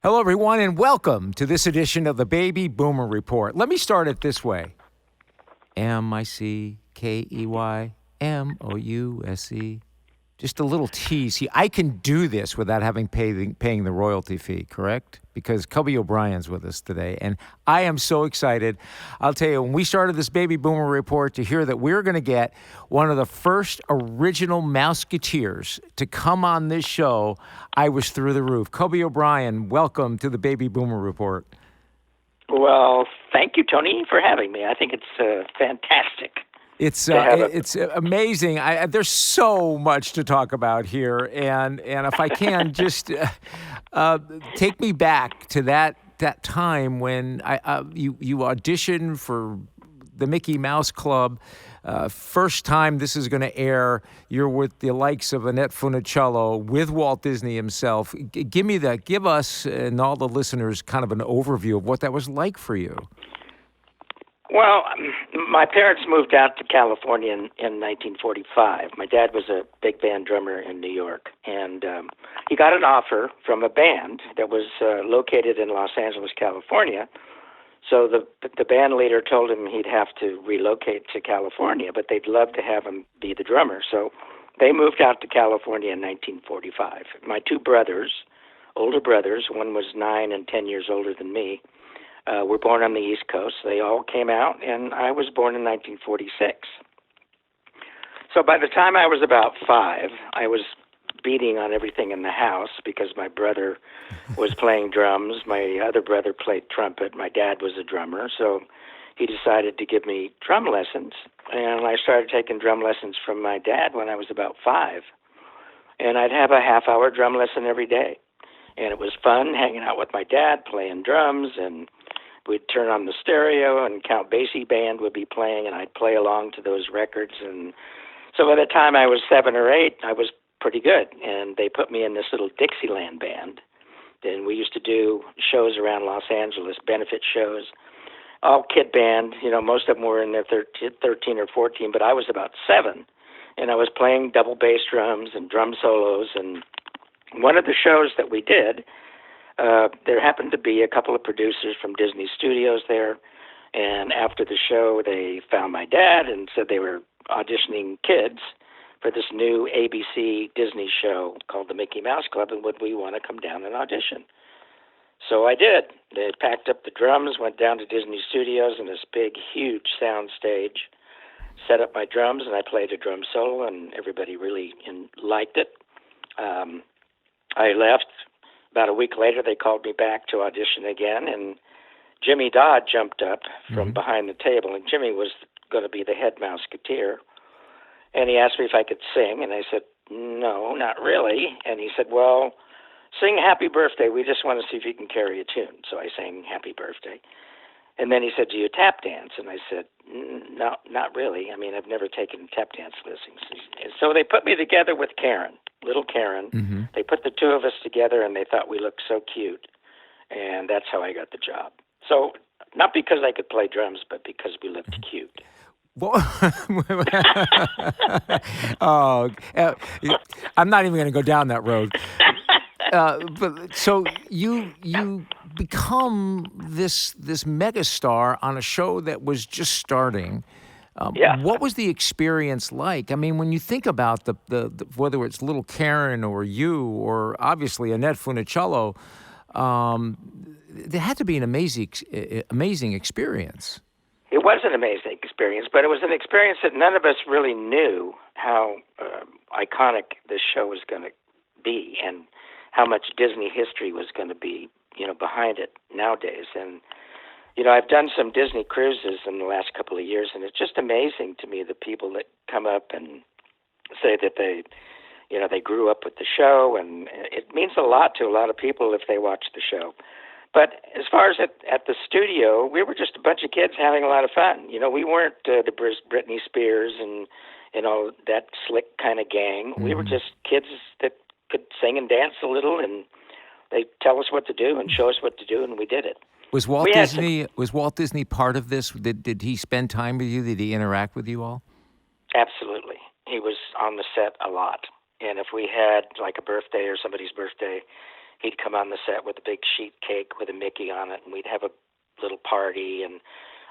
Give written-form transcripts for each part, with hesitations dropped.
Hello, everyone, and welcome to this edition of the Baby Boomer Report. Let me start it this way. Mickeymose. Just a little tease. See, I can do this without having paying the royalty fee, correct? Because Cubby O'Brien's with us today, and I am so excited. I'll tell you, when we started this Baby Boomer Report, to hear that we're going to get one of the first original Mouseketeers to come on this show, I was through the roof. Cubby O'Brien, welcome to the Baby Boomer Report. Well, thank you, Tony, for having me. I think it's fantastic. It's amazing. There's so much to talk about here, and if I can just take me back to that time when you auditioned for the Mickey Mouse Club. First time this is going to air, you're with the likes of Annette Funicello, with Walt Disney himself. Give us and all the listeners kind of an overview of what that was like for you. Well, my parents moved out to California in 1945. My dad was a big band drummer in New York, and he got an offer from a band that was located in Los Angeles, California. So the band leader told him he'd have to relocate to California, but they'd love to have him be the drummer. So they moved out to California in 1945. My two brothers, older brothers, one was 9 and 10 years older than me, were born on the East Coast. They all came out, and I was born in 1946. So by the time I was about 5, I was beating on everything in the house because my brother was playing drums. My other brother played trumpet. My dad was a drummer, so he decided to give me drum lessons. And I started taking drum lessons from my dad when I was about 5. And I'd have a half-hour drum lesson every day. And it was fun hanging out with my dad, playing drums, and we'd turn on the stereo and Count Basie Band would be playing, and I'd play along to those records. And so by the time I was 7 or 8, I was pretty good. And they put me in this little Dixieland band. Then we used to do shows around Los Angeles, benefit shows, all kid band. You know, most of them were in their 13 or 14, but I was about 7. And I was playing double bass drums and drum solos. And one of the shows that we did, there happened to be a couple of producers from Disney Studios there, and after the show, they found my dad and said they were auditioning kids for this new ABC Disney show called the Mickey Mouse Club, and would we want to come down and audition? So I did. They packed up the drums, went down to Disney Studios in this big, huge sound stage, set up my drums, and I played a drum solo, and everybody really liked it. I left. About a week later, they called me back to audition again, and Jimmy Dodd jumped up from behind the table, and Jimmy was going to be the head Mouseketeer. And he asked me if I could sing, and I said, no, not really. And he said, well, sing Happy Birthday. We just want to see if you can carry a tune. So I sang Happy Birthday. And then he said, do you tap dance? And I said, no, not really. I mean, I've never taken tap dance lessons. And so they put me together with Karen, little Karen. Mm-hmm. They put the two of us together, and they thought we looked so cute. And that's how I got the job. So not because I could play drums, but because we looked cute. I'm not even going to go down that road. But so you become this megastar on a show that was just starting. What was the experience like? I mean, when you think about the whether it's little Karen or you or obviously Annette Funicello, there had to be an amazing experience. It was an amazing experience, but it was an experience that none of us really knew how iconic this show was going to be and how much Disney history was going to be, behind it nowadays. And, I've done some Disney cruises in the last couple of years, and it's just amazing to me the people that come up and say that they grew up with the show, and it means a lot to a lot of people if they watch the show. But as far as at the studio, we were just a bunch of kids having a lot of fun. We weren't the Britney Spears and all that slick kind of gang. Mm-hmm. We were just kids that could sing and dance a little, and they tell us what to do and show us what to do, and we did it. Was Walt Disney part of this? Did he spend time with you? Did he interact with you all? Absolutely. He was on the set a lot. And if we had like a birthday or somebody's birthday, he'd come on the set with a big sheet cake with a Mickey on it, and we'd have a little party. And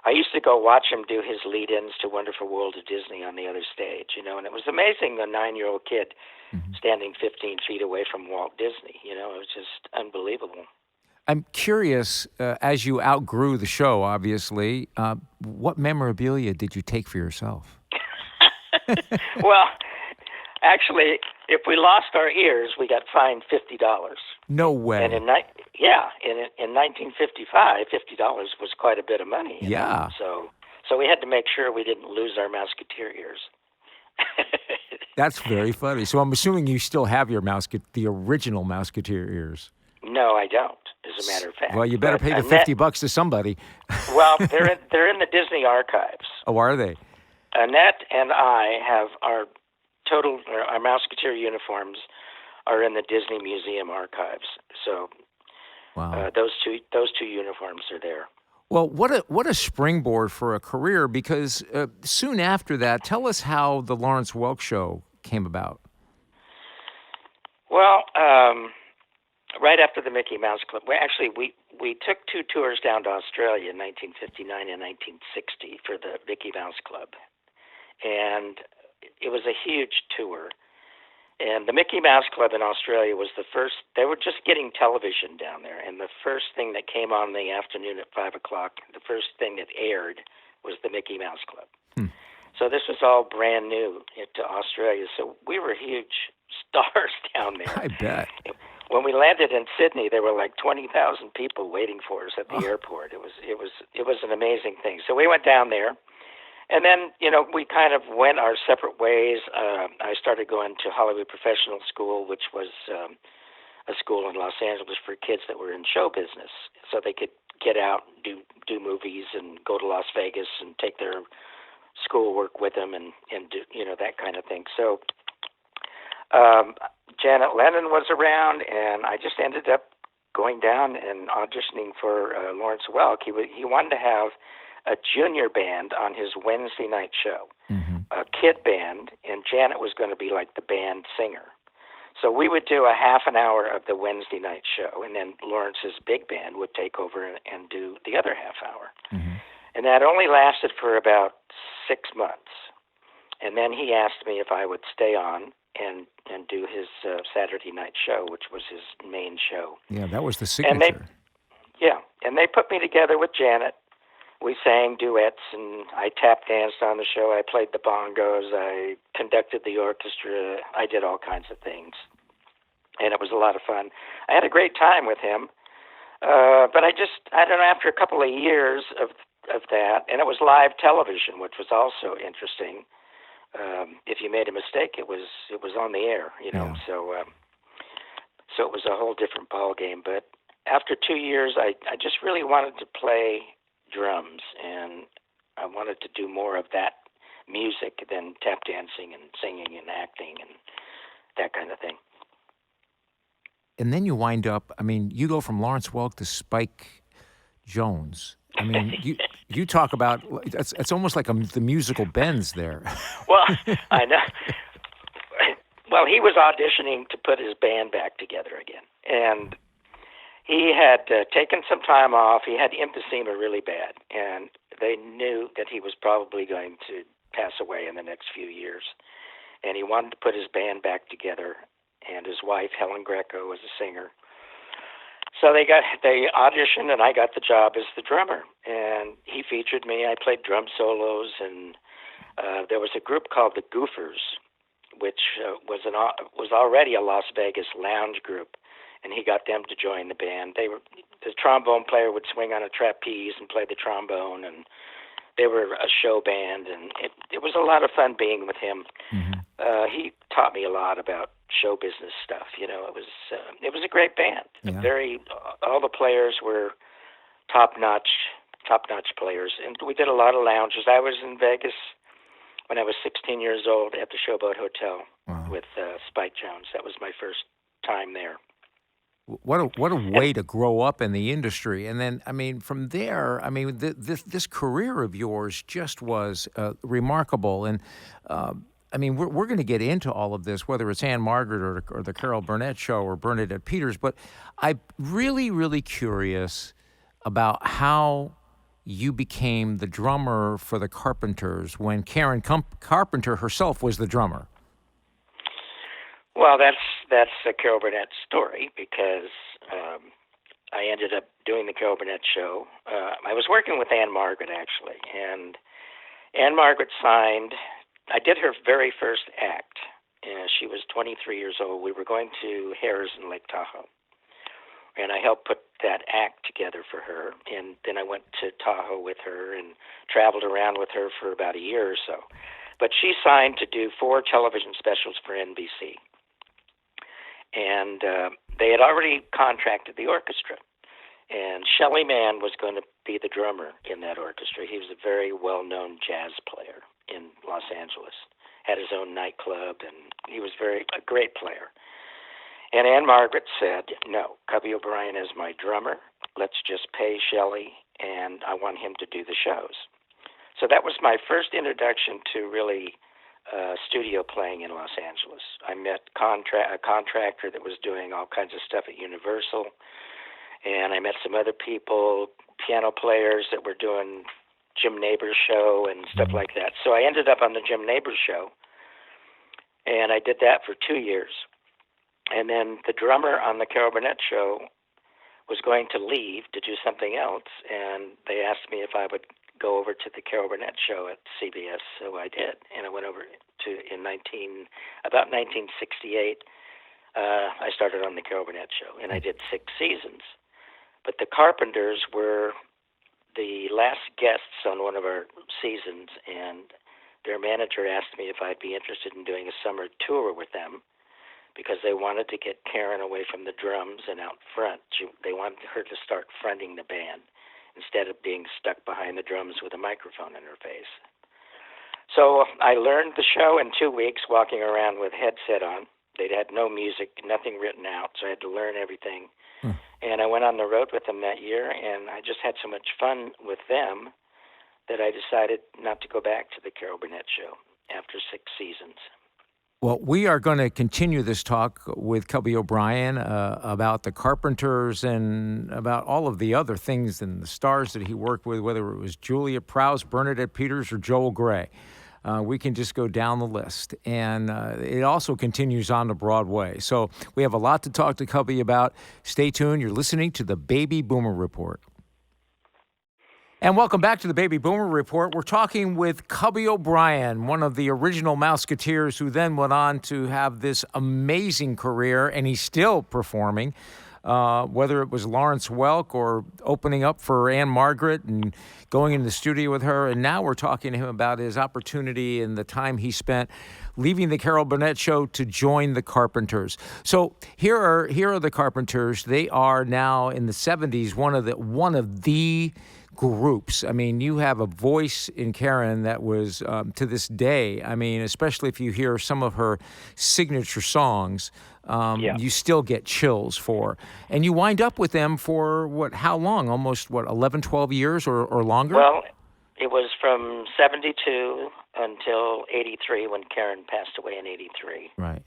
I used to go watch him do his lead-ins to Wonderful World of Disney on the other stage, and it was amazing, the 9-year-old kid standing 15 feet away from Walt Disney. It was just unbelievable. I'm curious, as you outgrew the show, obviously, what memorabilia did you take for yourself? Well, actually, if we lost our ears, we got fined $50. No way. And in 1955, $50 was quite a bit of money. You know? So we had to make sure we didn't lose our Mouseketeer ears. That's very funny. So I'm assuming you still have your the original Mouseketeer ears. No, I don't, as a matter of fact. Well, you better pay the $50 to somebody. Well, they're in the Disney archives. Oh, are they? Annette and I have our Mouseketeer uniforms are in the Disney Museum archives. So wow. Those two uniforms are there. Well, what a springboard for a career, because soon after that, tell us how the Lawrence Welk Show came about. Well, right after the Mickey Mouse Club, we took 2 tours down to Australia in 1959 and 1960 for the Mickey Mouse Club. And it was a huge tour. And the Mickey Mouse Club in Australia was the first. They were just getting television down there, and the first thing that came on in the afternoon at 5 o'clock, the first thing that aired was the Mickey Mouse Club. So this was all brand new to Australia. So we were huge stars down there. I bet. When we landed in Sydney, there were like 20,000 people waiting for us at the airport. It was an amazing thing. So we went down there. And then, we kind of went our separate ways. I started going to Hollywood Professional School, which was a school in Los Angeles for kids that were in show business, so they could get out, do movies, and go to Las Vegas and take their schoolwork with them, and do that kind of thing. So Janet Lennon was around, and I just ended up going down and auditioning for Lawrence Welk. He wanted to have a junior band on his Wednesday night show, a kid band, and Janet was going to be like the band singer. So we would do a half an hour of the Wednesday night show, and then Lawrence's big band would take over and do the other half hour. And that only lasted for about 6 months. And then he asked me if I would stay on and do his Saturday night show, which was his main show. Yeah, that was the signature. And they put me together with Janet. We sang duets, and I tap danced on the show. I played the bongos. I conducted the orchestra. I did all kinds of things, and it was a lot of fun. I had a great time with him, but I don't know, after a couple of years of that, and it was live television, which was also interesting. If you made a mistake, it was on the air, So it was a whole different ball game. But after 2 years, I just really wanted to play drums, and I wanted to do more of that music than tap dancing and singing and acting and that kind of thing. And then you wind up, you go from Lawrence Welk to Spike Jones. You talk about, it's almost like the musical bends there. Well, I know. Well, he was auditioning to put his band back together again, and he had taken some time off. He had emphysema really bad, and they knew that he was probably going to pass away in the next few years. And he wanted to put his band back together, and his wife, Helen Greco, was a singer. So they auditioned, and I got the job as the drummer. And he featured me. I played drum solos, and there was a group called the Goofers, which was already a Las Vegas lounge group. And he got them to join the band. The trombone player would swing on a trapeze and play the trombone, and they were a show band, and it was a lot of fun being with him. He taught me a lot about show business stuff. It was a great band. Yeah. All the players were top-notch players, and we did a lot of lounges. I was in Vegas when I was 16 years old at the Showboat Hotel with Spike Jones. That was my first time there. What a way to grow up in the industry. And then, from there, this career of yours just was remarkable. And I mean, we're going to get into all of this, whether it's Anne Margaret or the Carol Burnett Show or Bernadette Peters, but I'm really, really curious about how you became the drummer for the Carpenters when Karen Carpenter herself was the drummer. Well, that's a Carol Burnett story because I ended up doing the Carol Burnett Show. I was working with Anne Margaret, actually, and Anne Margaret signed. I did her very first act. She was 23 years old. We were going to Harrah's in Lake Tahoe, and I helped put that act together for her. And then I went to Tahoe with her and traveled around with her for about a year or so. But she signed to do 4 television specials for NBC. And they had already contracted the orchestra. And Shelly Manne was going to be the drummer in that orchestra. He was a very well-known jazz player in Los Angeles, had his own nightclub, and he was a great player. And Anne Margaret said, no, Cubby O'Brien is my drummer. Let's just pay Shelly, and I want him to do the shows. So that was my first introduction to really studio playing in Los Angeles. I met a contractor that was doing all kinds of stuff at Universal, and I met some other people, piano players that were doing Jim Nabors' show and stuff like that. So I ended up on the Jim Nabors' show, and I did that for 2 years. And then the drummer on the Carol Burnett Show was going to leave to do something else, and they asked me if I would go over to the Carol Burnett Show at CBS, so I did. And I went over to about 1968. I started on the Carol Burnett Show, and I did 6 seasons. But the Carpenters were the last guests on one of our seasons, and their manager asked me if I'd be interested in doing a summer tour with them because they wanted to get Karen away from the drums and out front. They wanted her to start fronting the band instead of being stuck behind the drums with a microphone in her face. So I learned the show in 2 weeks, walking around with a headset on. They'd had no music, nothing written out, so I had to learn everything. And I went on the road with them that year, and I just had so much fun with them that I decided not to go back to the Carol Burnett Show after 6 seasons. Well, we are going to continue this talk with Cubby O'Brien about the Carpenters and about all of the other things and the stars that he worked with, whether it was Julia Prowse, Bernadette Peters, or Joel Grey. We can just go down the list. And it also continues on to Broadway. So we have a lot to talk to Cubby about. Stay tuned. You're listening to the Baby Boomer Report. And welcome back to the Baby Boomer Report. We're talking with Cubby O'Brien, one of the original Mouseketeers who then went on to have this amazing career, and he's still performing, whether it was Lawrence Welk or opening up for Anne Margaret and going in the studio with her. And now we're talking to him about his opportunity and the time he spent leaving the Carol Burnett Show to join the Carpenters. So here are the Carpenters. They are now in the 70s, one of the groups. I mean, you have a voice in Karen that was, to this day, I mean, especially if you hear some of her signature songs, you still get chills for. And you wind up with them for, how long? Almost, 11, 12 years or longer? Well, it was from 72 until 83 when Karen passed away in 83. Right.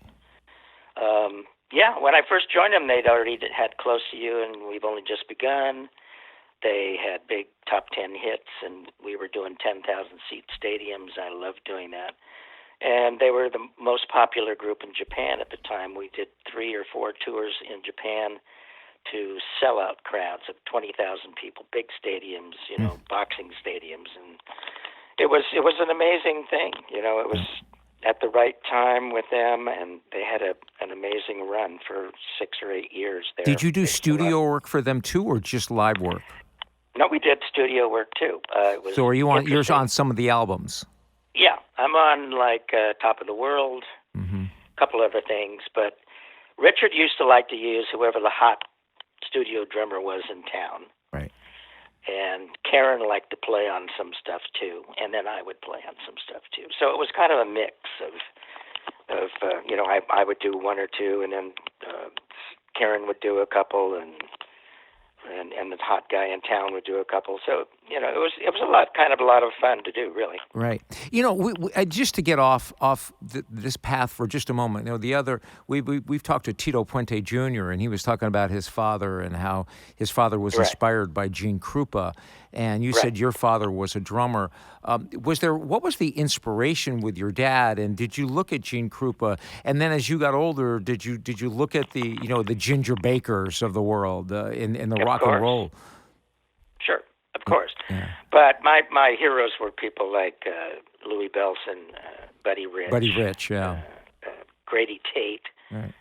When I first joined them, they'd already had Close to You and We've Only Just Begun. They had big top 10 hits, and we were doing 10,000-seat stadiums. I loved doing that. And they were the most popular group in Japan at the time. We did 3 or 4 tours in Japan to sell-out crowds of 20,000 people, big stadiums, boxing stadiums. And it was an amazing thing. It was at the right time with them, and they had an amazing run for 6 or 8 years there. Did you do studio work for them, too, or just live work? No, we did studio work too. So are you on? You're on some of the albums? Yeah, I'm on Top of the World, a couple other things. But Richard used to like to use whoever the hot studio drummer was in town. Right. And Karen liked to play on some stuff too, and then I would play on some stuff too. So it was kind of a mix of I would do 1 or 2, and then Karen would do a couple, and the hot guy in town would do a couple. So, it was a lot of fun to do, really. Right. Just to get off this path for just a moment. We've talked to Tito Puente Jr. and he was talking about his father and how his father was inspired by Gene Krupa, and you said your father was a drummer. What was the inspiration with your dad, and did you look at Gene Krupa, and then as you got older, did you look at the Ginger Bakers of the world in the rock and roll? Sure. Of course. Yeah. But my heroes were people like Louis Bellson, Buddy Rich. Grady Tate. Right.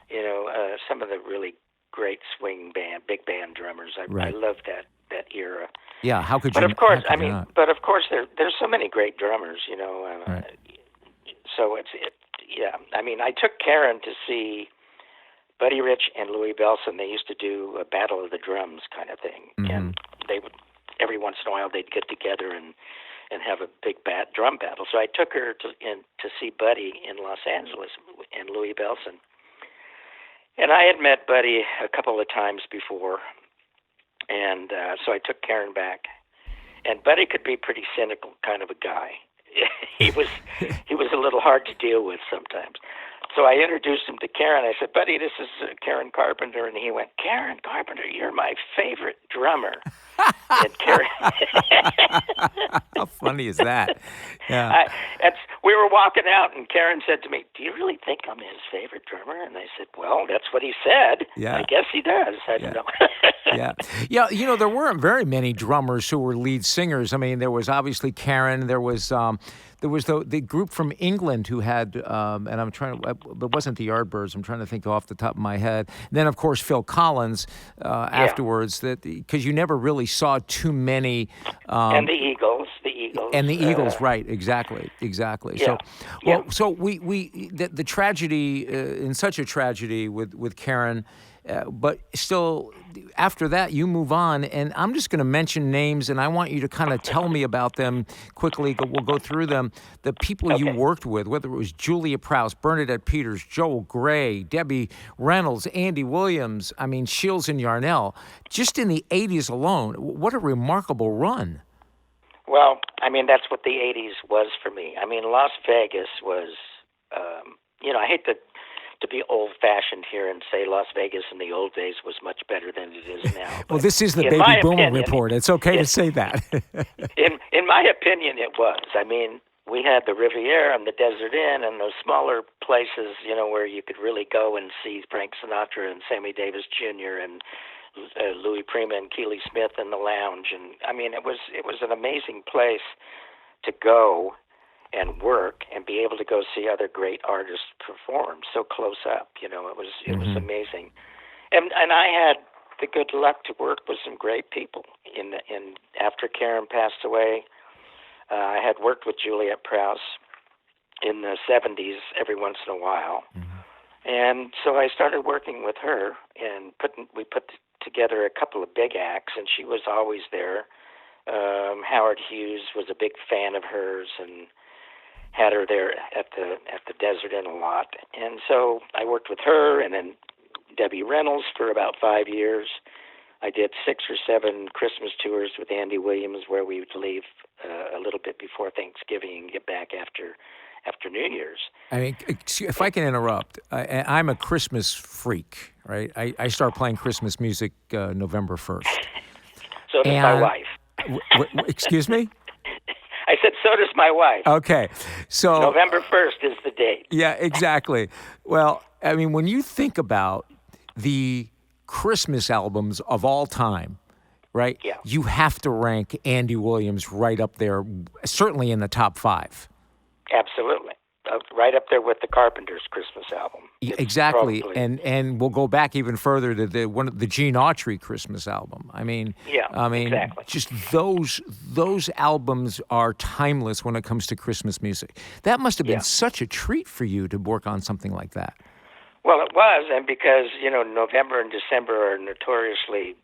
Some of the really great big band drummers. I love that era. Yeah, how could you? But of course, not? But of course, there's so many great drummers. Right. So I took Karen to see Buddy Rich and Louis Bellson. They used to do a battle of the drums kind of thing, and they would. Every once in a while, they'd get together and have a big drum battle. So I took her to see Buddy in Los Angeles and Louis Bellson. And I had met Buddy a couple of times before, and so I took Karen back. And Buddy could be pretty cynical kind of a guy. he was a little hard to deal with sometimes. So I introduced him to Karen. I said, Buddy, this is Karen Carpenter. And he went, Karen Carpenter, you're my favorite drummer. And Karen... How funny is that? Yeah. We were walking out, and Karen said to me, do you really think I'm his favorite drummer? And I said, well, that's what he said. Yeah. I guess he does. I don't know. Yeah, there weren't very many drummers who were lead singers. I mean, there was obviously Karen. There was the group from England who had, and I'm trying to, it wasn't the Yardbirds. I'm trying to think off the top of my head. Then, of course, Phil Collins afterwards, because you never really saw too many. And the Eagles. And the Eagles, right, exactly. Yeah. So the tragedy, in such a tragedy with Karen, but still, after that, you move on, and I'm just going to mention names, and I want you to kind of tell me about them quickly. We'll go through them. The people you worked with, whether it was Julia Prowse, Bernadette Peters, Joel Gray, Debbie Reynolds, Andy Williams, Shields and Yarnell, just in the 80s alone, what a remarkable run. Well, that's what the 80s was for me. Las Vegas was, I hate to be old-fashioned here and say Las Vegas in the old days was much better than it is now. Well, this is the Baby Boomer Report. It's okay to say that. in my opinion, it was. We had the Riviera and the Desert Inn and those smaller places, where you could really go and see Frank Sinatra and Sammy Davis Jr. and Louis Prima and Keely Smith in the lounge. And it was an amazing place to go and work and be able to go see other great artists perform so close up. It was amazing. And I had the good luck to work with some great people. After Karen passed away, I had worked with Juliet Prowse in the 70s every once in a while. And so I started working with her, and we put together a couple of big acts, and she was always there. Howard Hughes was a big fan of hers and had her there at the Desert Inn a lot. And so I worked with her, and then Debbie Reynolds for about 5 years. I did 6 or 7 Christmas tours with Andy Williams, where we would leave a little bit before Thanksgiving and get back after New Year's. If I can interrupt, I'm a Christmas freak, right? I start playing Christmas music November 1st. So does my wife. Excuse me? I said, so does my wife. Okay. So November 1st is the date. Yeah, exactly. Well, when you think about the Christmas albums of all time, right? Yeah. You have to rank Andy Williams right up there, certainly in the top 5. Absolutely. Right up there with the Carpenters' Christmas album. Exactly. And we'll go back even further to the Gene Autry Christmas album. Exactly. Just those albums are timeless when it comes to Christmas music. That must have been such a treat for you to work on something like that. Well, it was, and because, November and December are notoriously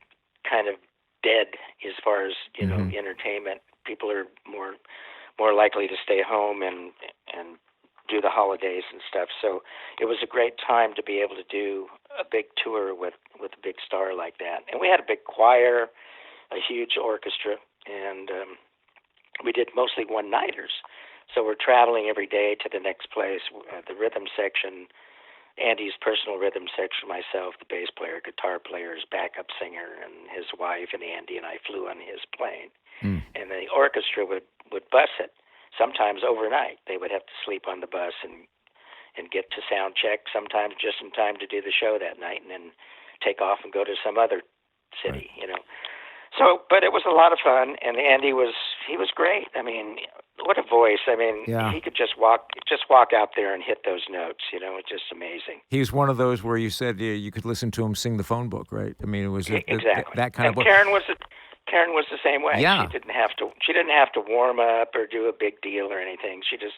kind of dead as far as, entertainment. People are more likely to stay home and do the holidays and stuff. So it was a great time to be able to do a big tour with a big star like that. And we had a big choir, a huge orchestra. and we did mostly one-nighters. So we're traveling every day to the next place. The rhythm section, Andy's personal rhythm section, myself, the bass player, guitar player, his backup singer, and his wife, and Andy and I flew on his plane. And the orchestra would bus it, sometimes overnight. They would have to sleep on the bus and get to sound check, sometimes just in time to do the show that night, and then take off and go to some other city, you know. So, but it was a lot of fun, and Andy was great. I mean, what a voice. I mean, he could just walk out there and hit those notes, you know. It's just amazing. He was one of those where you said you could listen to him sing the phone book, right? I mean, it was exactly that kind of book. Karen was the same way. Yeah. She didn't have to warm up or do a big deal or anything. She just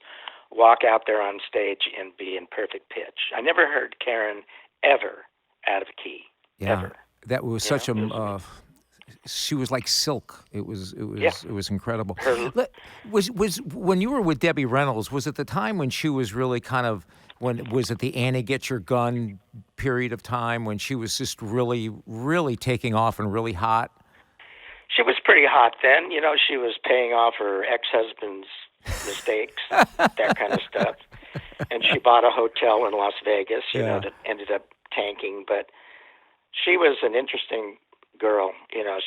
walk out there on stage and be in perfect pitch. I never heard Karen ever out of key. Yeah. Ever. That was such a she was like silk. It was incredible. Was when you were with Debbie Reynolds, was it the time when she was really kind of was it the Annie Get Your Gun period of time when she was just really, really taking off and really hot? She was pretty hot then. You know, she was paying off her ex-husband's mistakes, that kind of stuff. And she bought a hotel in Las Vegas, you know, that ended up tanking. But she was an interesting girl. You know,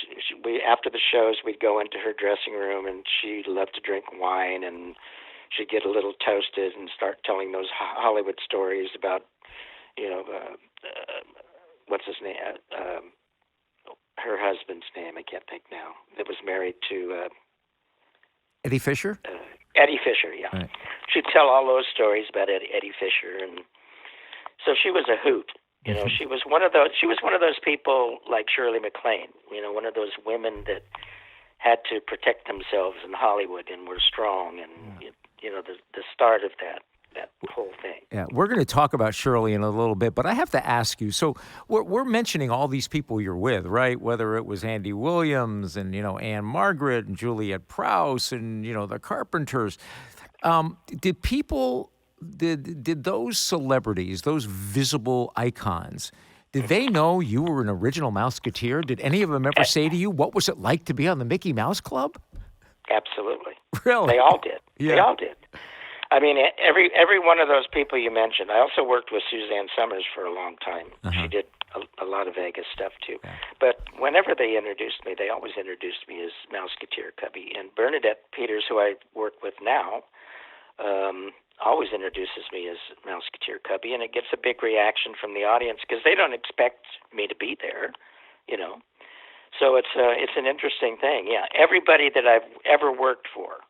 we after the shows, we'd go into her dressing room, and she loved to drink wine, and she'd get a little toasted and start telling those Hollywood stories about, you know, what's his name? Her husband's name, I can't think now, that was married to Eddie Fisher? Eddie Fisher, yeah. Right. She'd tell all those stories about Eddie Fisher, and so she was a hoot. You know, she was one of those people like Shirley MacLaine, you know, one of those women that had to protect themselves in Hollywood and were strong, and you know, the start of that whole thing. Yeah, we're going to talk about Shirley in a little bit, but I have to ask you, so we're mentioning all these people you're with, right? Whether it was Andy Williams and, you know, Anne Margaret and Juliet Prowse and, you know, the Carpenters. Did those celebrities, those visible icons, did they know you were an original Mouseketeer? Did any of them ever say to you, what was it like to be on the Mickey Mouse Club? Absolutely. Really? They all did. Yeah. They all did. I mean, every one of those people you mentioned. I also worked with Suzanne Summers for a long time. She did a lot of Vegas stuff, too. Yeah. But whenever they introduced me, they always introduced me as Mouseketeer Cubby. And Bernadette Peters, who I work with now, always introduces me as Mouseketeer Cubby, and it gets a big reaction from the audience because they don't expect me to be there, you know. So it's an interesting thing. Yeah, everybody that I've ever worked for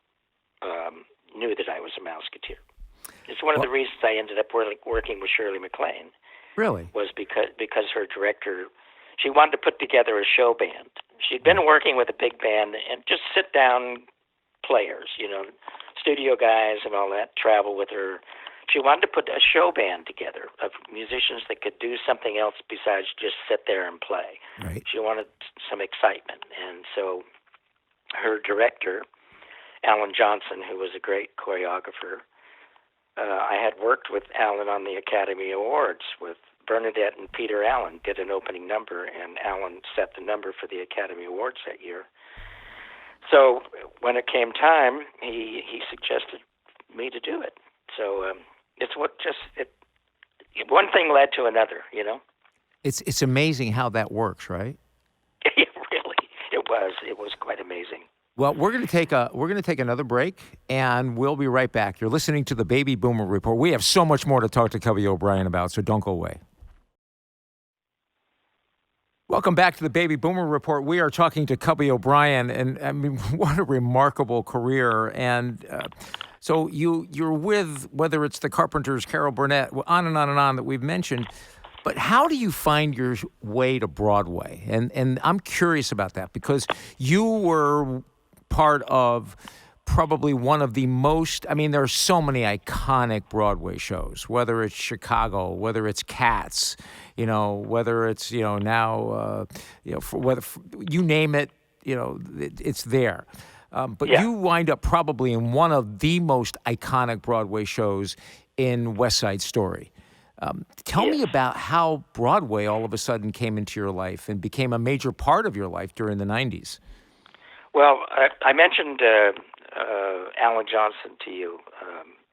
knew that I was a Mouseketeer. It's one of the reasons I ended up working with Shirley MacLaine. Really? Was because her director, she wanted to put together a show band. She'd been working with a big band and just sit down players, you know, studio guys and all that, travel with her. She wanted to put a show band together of musicians that could do something else besides just sit there and play. Right. She wanted some excitement. And so her director, Alan Johnson, who was a great choreographer, I had worked with Alan on the Academy Awards with Bernadette and Peter Allen did an opening number, and Alan set the number for the Academy Awards that year. So when it came time, he suggested me to do it. So it's one thing led to another, you know. It's amazing how that works, right? It was quite amazing. Well, we're going to take another break, and we'll be right back. You're listening to the Baby Boomer Report. We have so much more to talk to Cubby O'Brien about, so don't go away. Welcome back to the Baby Boomer Report. We are talking to Cubby O'Brien, and I mean, what a remarkable career. And so you're with, whether it's the Carpenters, Carol Burnett, on and on and on that we've mentioned. But how do you find your way to Broadway? And I'm curious about that because you were part of probably one of the most, I mean, there are so many iconic Broadway shows, whether it's Chicago, whether it's Cats, you know, whether it's, you know, now, you know, you name it, you know, it's there. But you wind up probably in one of the most iconic Broadway shows in West Side Story. Tell me about how Broadway all of a sudden came into your life and became a major part of your life during the 90s. Well, I mentioned Alan Johnson to you,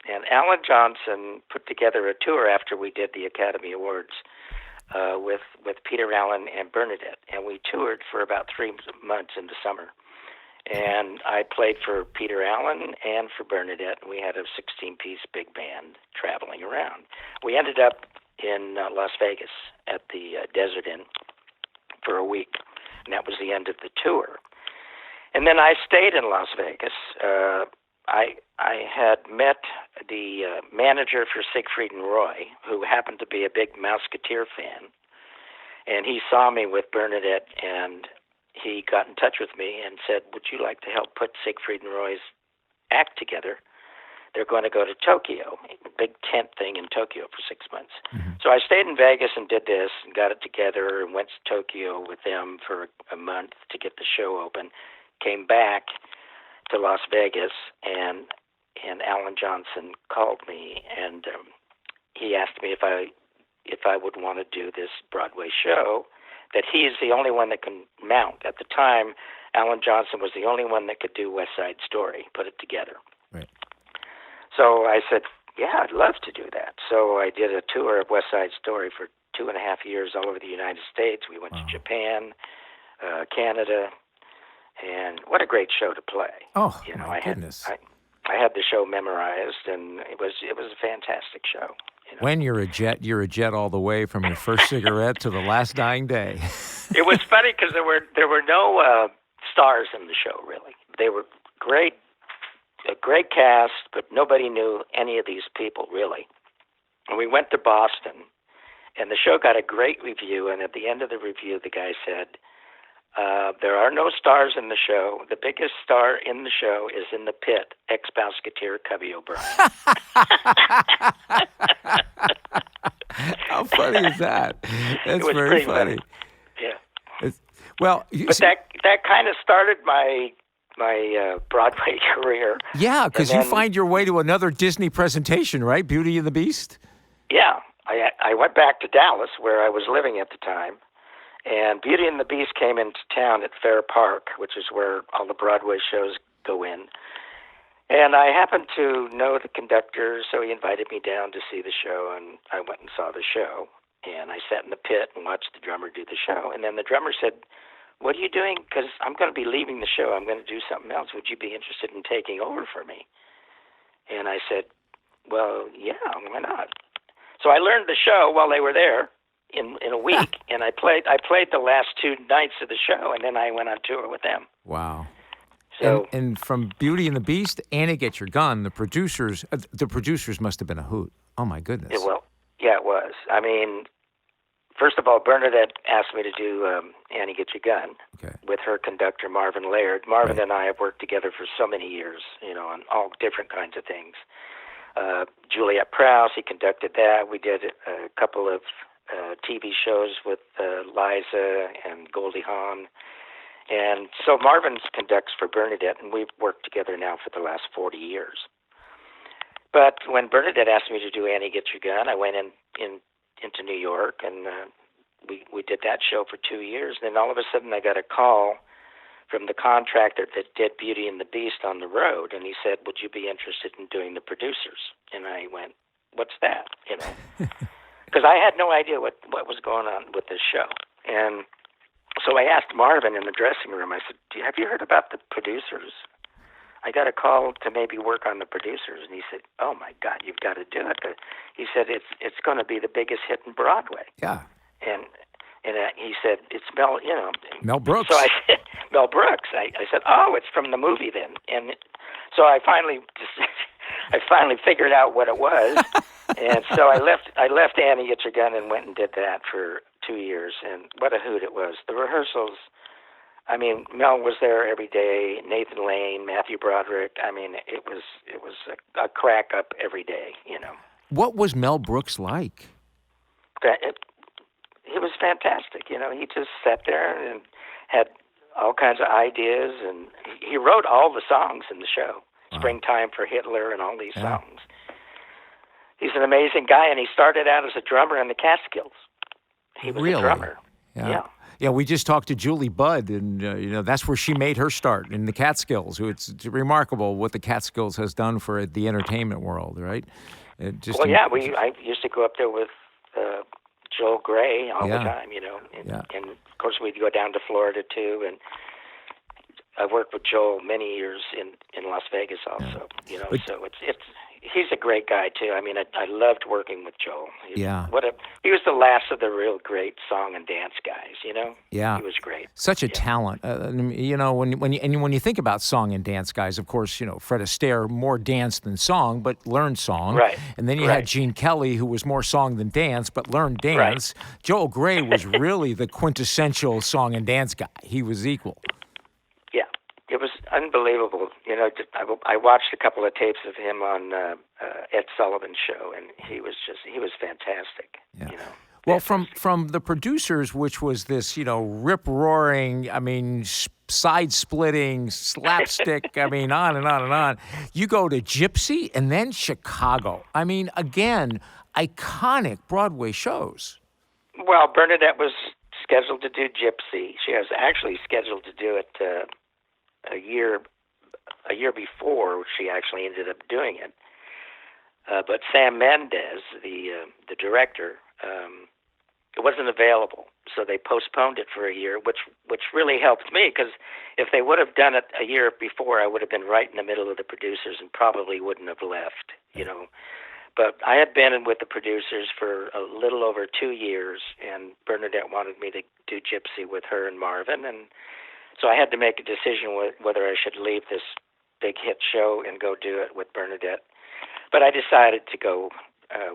and Alan Johnson put together a tour after we did the Academy Awards with Peter Allen and Bernadette, and we toured for about 3 months in the summer. And I played for Peter Allen and for Bernadette, and we had a 16-piece big band traveling around. We ended up in Las Vegas at the Desert Inn for a week, and that was the end of the tour. And then I stayed in Las Vegas. I had met the manager for Siegfried and Roy, who happened to be a big Mouseketeer fan, and he saw me with Bernadette, and he got in touch with me and said, would you like to help put Siegfried and Roy's act together? They're going to go to Tokyo, a big tent thing in Tokyo for 6 months. Mm-hmm. So I stayed in Vegas and did this and got it together and went to Tokyo with them for a month to get the show open. Came back to Las Vegas, and Alan Johnson called me, and he asked me if I would want to do this Broadway show that he is the only one that can mount. At the time, Alan Johnson was the only one that could do West Side Story, put it together. Right. So I said, yeah, I'd love to do that. So I did a tour of West Side Story for 2.5 years all over the United States. We went to Japan, Canada, and what a great show to play. Oh, my goodness. I had the show memorized, and it was a fantastic show. You know? When you're a jet all the way from your first cigarette to the last dying day. It was funny because there were no stars in the show, really. They were a great cast, but nobody knew any of these people, really. And we went to Boston, and the show got a great review, and at the end of the review, the guy said, there are no stars in the show. The biggest star in the show is in the pit, ex-Mouseketeer Cubby O'Brien. How funny is that? That's it was very funny. Yeah. But that kind of started my Broadway career. Yeah, because you find your way to another Disney presentation, right? Beauty and the Beast? Yeah. I went back to Dallas, where I was living at the time. And Beauty and the Beast came into town at Fair Park, which is where all the Broadway shows go in. And I happened to know the conductor, so he invited me down to see the show, and I went and saw the show. And I sat in the pit and watched the drummer do the show. And then the drummer said, what are you doing? Because I'm going to be leaving the show. I'm going to do something else. Would you be interested in taking over for me? And I said, well, yeah, why not? So I learned the show while they were there. In a week, and I played the last 2 nights of the show, and then I went on tour with them. Wow! So and from Beauty and the Beast, Annie Get Your Gun, the producers must have been a hoot. Oh my goodness! It was. I mean, first of all, Bernadette asked me to do Annie Get Your Gun with her conductor Marvin Laird. Marvin and I have worked together for so many years, on all different kinds of things. Juliet Prowse, he conducted that. We did a couple of TV shows with Liza and Goldie Hawn. And so Marvin conducts for Bernadette, and we've worked together now for the last 40 years. But when Bernadette asked me to do Annie Get Your Gun, I went into New York, and we did that show for 2 years. And then all of a sudden I got a call from the contractor that did Beauty and the Beast on the road, and he said, would you be interested in doing the producers? And I went, what's that? Because I had no idea what was going on with this show. And so I asked Marvin in the dressing room, I said, have you heard about the producers? I got a call to maybe work on the producers. And he said, oh, my God, you've got to do it. He said, it's going to be the biggest hit in Broadway. Yeah. And he said, it's Mel Brooks. So I said, Mel Brooks. I said, oh, it's from the movie then. And so I finally figured out what it was. And so I left Annie Get Your Gun and went and did that for 2 years, and what a hoot it was. The rehearsals, I mean, Mel was there every day, Nathan Lane, Matthew Broderick. I mean, it was a crack up every day, What was Mel Brooks like? He was fantastic, He just sat there and had all kinds of ideas, and he wrote all the songs in the show, Springtime for Hitler and all these songs. He's an amazing guy, and he started out as a drummer in the Catskills. He was a drummer. Yeah. Yeah, we just talked to Julie Budd, and that's where she made her start in the Catskills. It's remarkable what the Catskills has done for the entertainment world, right? I used to go up there with Joel Gray all the time, and of course we'd go down to Florida too, and I worked with Joel many years in Las Vegas also, so it's he's a great guy too. I mean, I loved working with Joel. He was the last of the real great song and dance guys, Yeah. He was great. Such a talent. When you think about song and dance guys, of course, Fred Astaire, more dance than song, but learned song. Right. And then you had Gene Kelly, who was more song than dance, but learned dance. Right. Joel Gray was really the quintessential song and dance guy. He was equal. Yeah. It was unbelievable. I watched a couple of tapes of him on Ed Sullivan's show, and he was fantastic. Yeah. Well, from the producers, which was this, rip-roaring, side-splitting, slapstick, on and on and on. You go to Gypsy and then Chicago. Again, iconic Broadway shows. Well, Bernadette was scheduled to do Gypsy. She was actually scheduled to do it a year before she actually ended up doing it. But Sam Mendes, the director, it wasn't available, so they postponed it for a year, which really helped me, because if they would have done it a year before, I would have been right in the middle of the producers and probably wouldn't have left, But I had been with the producers for a little over 2 years, and Bernadette wanted me to do Gypsy with her and Marvin, and so I had to make a decision whether I should leave this big hit show and go do it with Bernadette. But I decided to go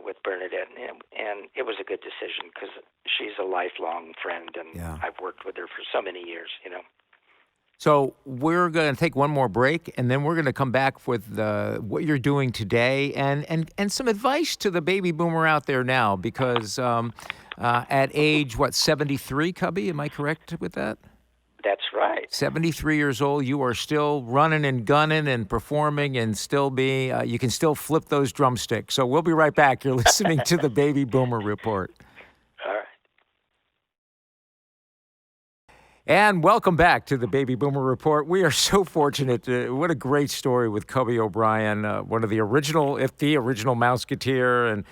with Bernadette, and it was a good decision because she's a lifelong friend, and I've worked with her for so many years, So we're going to take one more break, and then we're going to come back with what you're doing today and some advice to the baby boomer out there now, because at age, 73, Cubby? Am I correct with that? That's right. 73 years old, you are still running and gunning and performing and you can still flip those drumsticks. So we'll be right back. You're listening to the Baby Boomer Report. All right. And welcome back to the Baby Boomer Report. We are so fortunate. What a great story with Cubby O'Brien, one of the original, if the original Mouseketeer, and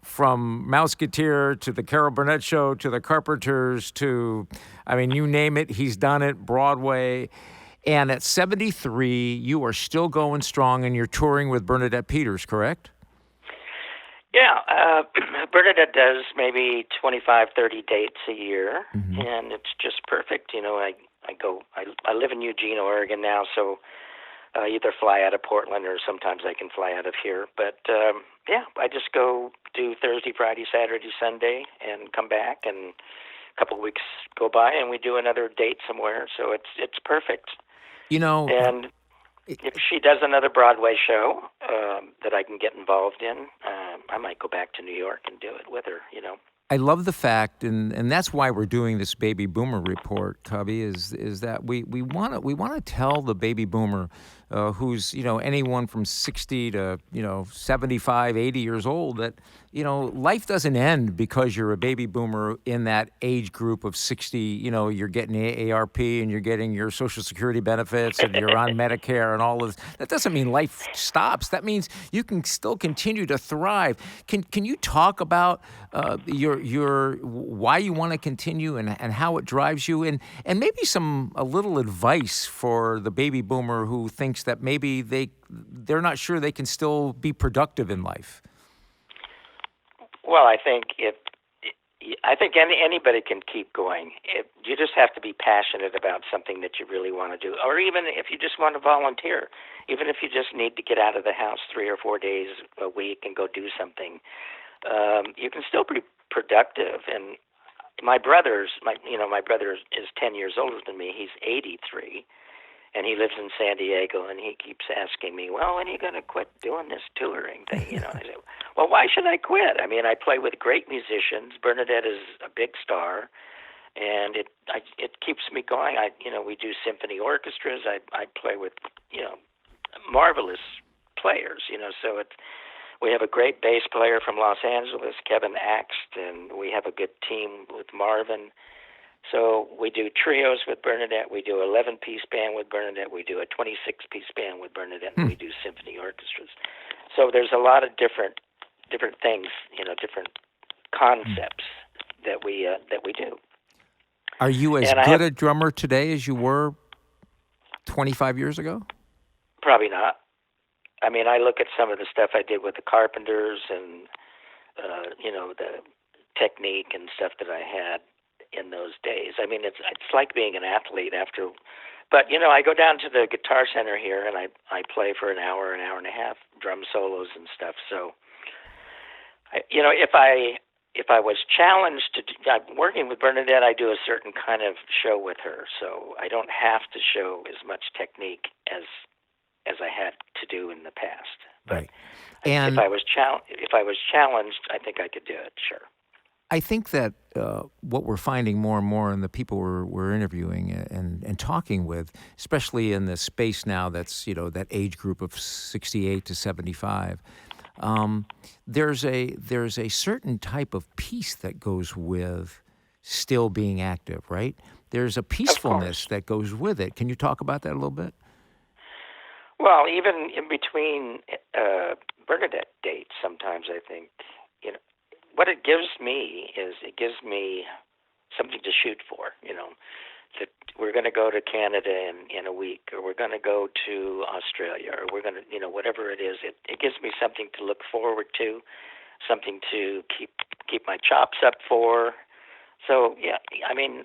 from Mouseketeer to the Carol Burnett Show to the Carpenters to, you name it, he's done it, Broadway. And at 73, you are still going strong, and you're touring with Bernadette Peters, correct? Yeah, Bernadette does maybe 25, 30 dates a year, and it's just perfect. I live in Eugene, Oregon now, so I either fly out of Portland or sometimes I can fly out of here. But, I just go do Thursday, Friday, Saturday, Sunday, and come back, and a couple of weeks go by, and we do another date somewhere, so it's perfect. And if she does another Broadway show that I can get involved in, I might go back to New York and do it with her, I love the fact, and that's why we're doing this Baby Boomer Report, Cubby, is that we want to tell the baby boomer who's anyone from 60 to 75, 80 years old that life doesn't end because you're a baby boomer in that age group of 60. You're getting AARP and you're getting your Social Security benefits and you're on Medicare and all of this. That doesn't mean life stops. That means you can still continue to thrive. Can you talk about your why you want to continue and how it drives you, and maybe a little advice for the baby boomer who thinks that maybe they're not sure they can still be productive in life? Well, I think anybody can keep going. You just have to be passionate about something that you really want to do, or even if you just want to volunteer, even if you just need to get out of the house 3 or 4 days a week and go do something, you can still be productive. And my brother is 10 years older than me. He's 83. And he lives in San Diego, and he keeps asking me, well, when are you going to quit doing this touring thing? I say, well, why should I quit? I play with great musicians. Bernadette is a big star, and it keeps me going. We do symphony orchestras. I play with, marvelous players, so we have a great bass player from Los Angeles, Kevin Axt, and we have a good team with Marvin. So we do trios with Bernadette. We do 11-piece band with Bernadette. We do a 26-piece band with Bernadette. And we do symphony orchestras. So there's a lot of different things, different concepts that we do. Are you as good a drummer today as you were 25 years ago? Probably not. I mean, I look at some of the stuff I did with the Carpenters and, the technique and stuff that I had in those days. I mean, it's like being an athlete after. But, I go down to the Guitar Center here and I play for an hour and a half, drum solos and stuff. So, if I was challenged I'm working with Bernadette, I do a certain kind of show with her. So I don't have to show as much technique as I had to do in the past. But right. And if I was challenged, I think I could do it. Sure. I think that what we're finding more and more in the people we're interviewing and talking with, especially in the space now that's, that age group of 68 to 75, there's a certain type of peace that goes with still being active, right? There's a peacefulness that goes with it. Can you talk about that a little bit? Well, even in between Bernadette dates, sometimes I think, what it gives me is something to shoot for, that we're going to go to Canada in a week, or we're going to go to Australia, or we're going to, whatever it is, it gives me something to look forward to, something to keep my chops up for. So, yeah, I mean,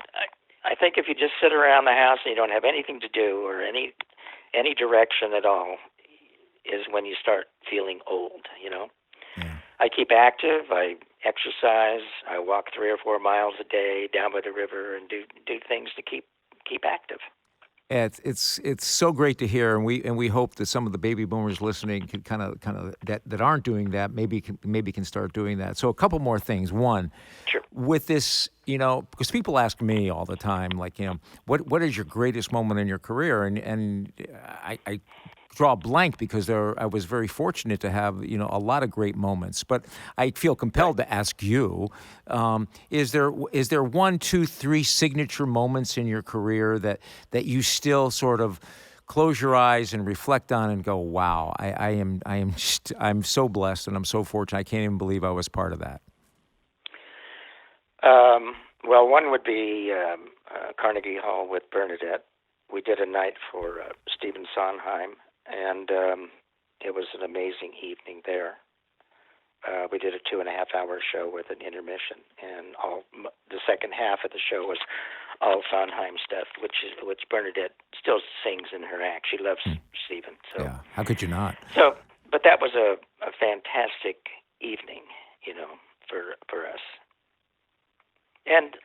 I think if you just sit around the house and you don't have anything to do or any direction at all, is when you start feeling old, Yeah. I keep active, I exercise, I walk 3 or 4 miles a day down by the river and do things to keep active. It's so great to hear, and we hope that some of the baby boomers listening can kind of that aren't doing that maybe can start doing that. So a couple more things. One, sure. With this, because people ask me all the time, like, what is your greatest moment in your career, and I draw a blank because I was very fortunate to have a lot of great moments, but I feel compelled to ask you: is there 1, 2, 3 signature moments in your career that you still sort of close your eyes and reflect on and go, wow, I'm so blessed and I'm so fortunate. I can't even believe I was part of that. Well, one would be Carnegie Hall with Bernadette. We did a night for Stephen Sondheim, and it was an amazing evening there. We did a 2.5-hour show with an intermission, and the second half of the show was all Sondheim stuff, which Bernadette still sings in her act. She loves Stephen. So yeah, how could you not? So, but that was a fantastic evening, for us. And,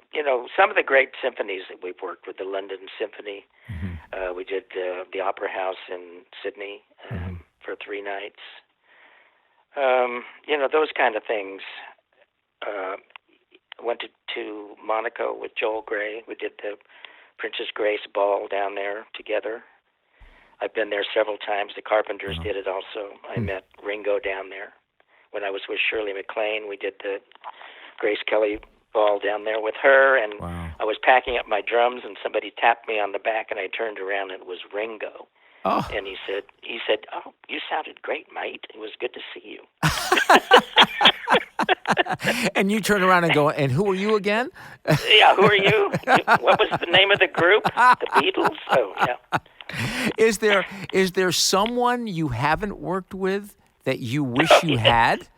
some of the great symphonies that we've worked with, the London Symphony, we did the Opera House in Sydney for 3 nights. Those kind of things. Went to Monaco with Joel Gray. We did the Princess Grace Ball down there together. I've been there several times. The Carpenters did it also. I met Ringo down there. When I was with Shirley MacLaine, we did the Grace Kelly Ball down there with her, and I was packing up my drums, and somebody tapped me on the back, and I turned around, and it was Ringo. Oh. And he said, "Oh, you sounded great, mate. It was good to see you." And you turn around and go, "And who are you again?" Yeah, who are you? What was the name of the group? The Beatles? Oh, yeah. Is there someone you haven't worked with that you wish you had?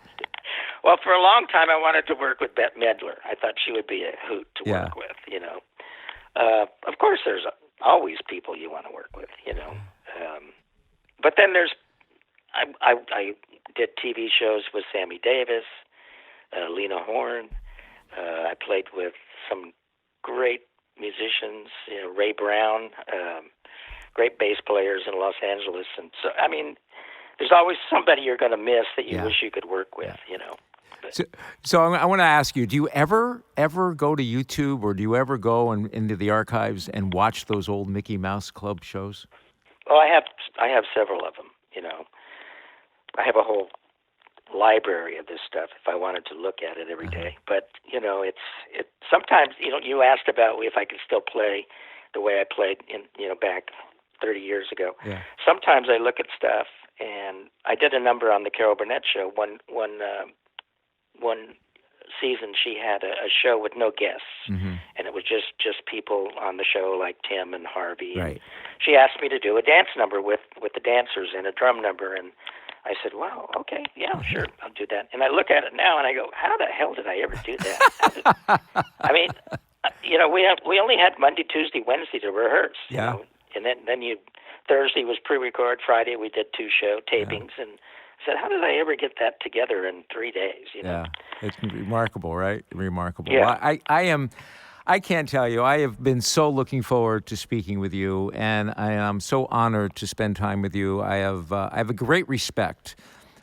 Well, for a long time, I wanted to work with Bette Midler. I thought she would be a hoot to work with, Of course, there's always people you want to work with, But then I did TV shows with Sammy Davis, Lena Horne. I played with some great musicians, Ray Brown, great bass players in Los Angeles. And so, I mean, there's always somebody you're going to miss that you wish you could work with, So I want to ask you, do you ever go to YouTube, or do you ever go into the archives and watch those old Mickey Mouse Club shows? Well, I have several of them, I have a whole library of this stuff if I wanted to look at it every day. But it's sometimes you asked about if I could still play the way I played back 30 years ago. Yeah. Sometimes I look at stuff, and I did a number on the Carol Burnett show. One season she had a show with no guests, and it was just people on the show like Tim and Harvey. Right. And she asked me to do a dance number with the dancers and a drum number, and I said, "Wow, okay, yeah, sure, I'll do that." And I look at it now and I go, "How the hell did I ever do that?" I mean, we only had Monday, Tuesday, Wednesday to rehearse. Yeah. And then Thursday was pre-record. Friday we did 2 show tapings, and I said, how did I ever get that together in 3 days? Yeah, it's remarkable, right? Remarkable. Yeah. Well, I can't tell you. I have been so looking forward to speaking with you, and I am so honored to spend time with you. I have a great respect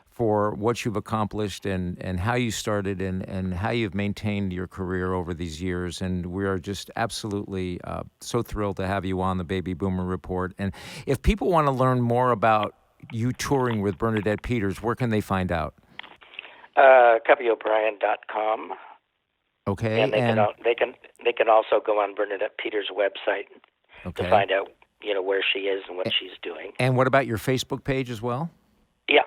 for what you've accomplished and how you started and how you've maintained your career over these years. And we are just absolutely so thrilled to have you on the Baby Boomer Report. And if people want to learn more about you touring with Bernadette Peters, where can they find out? CubbyO'Brien.com. Okay. And they can also go on Bernadette Peters' website to find out where she is and what she's doing. And what about your Facebook page as well? Yeah.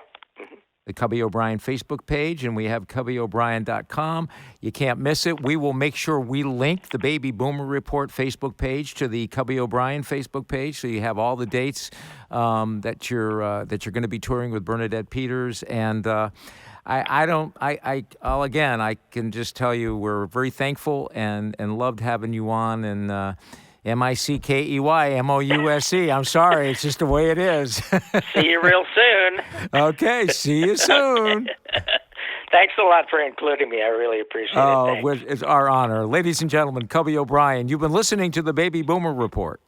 The Cubby O'Brien Facebook page, and we have CubbyO'Brien.com. You can't miss it. We will make sure we link the Baby Boomer Report Facebook page to the Cubby O'Brien Facebook page, so you have all the dates that you're going to be touring with Bernadette Peters. And I can just tell you we're very thankful and loved having you on. And Mickey Mouse. I'm sorry, it's just the way it is. See you real soon. Okay, see you soon. Thanks a lot for including me. I really appreciate it. It's our honor. Ladies and gentlemen, Cubby O'Brien, you've been listening to the Baby Boomer Report.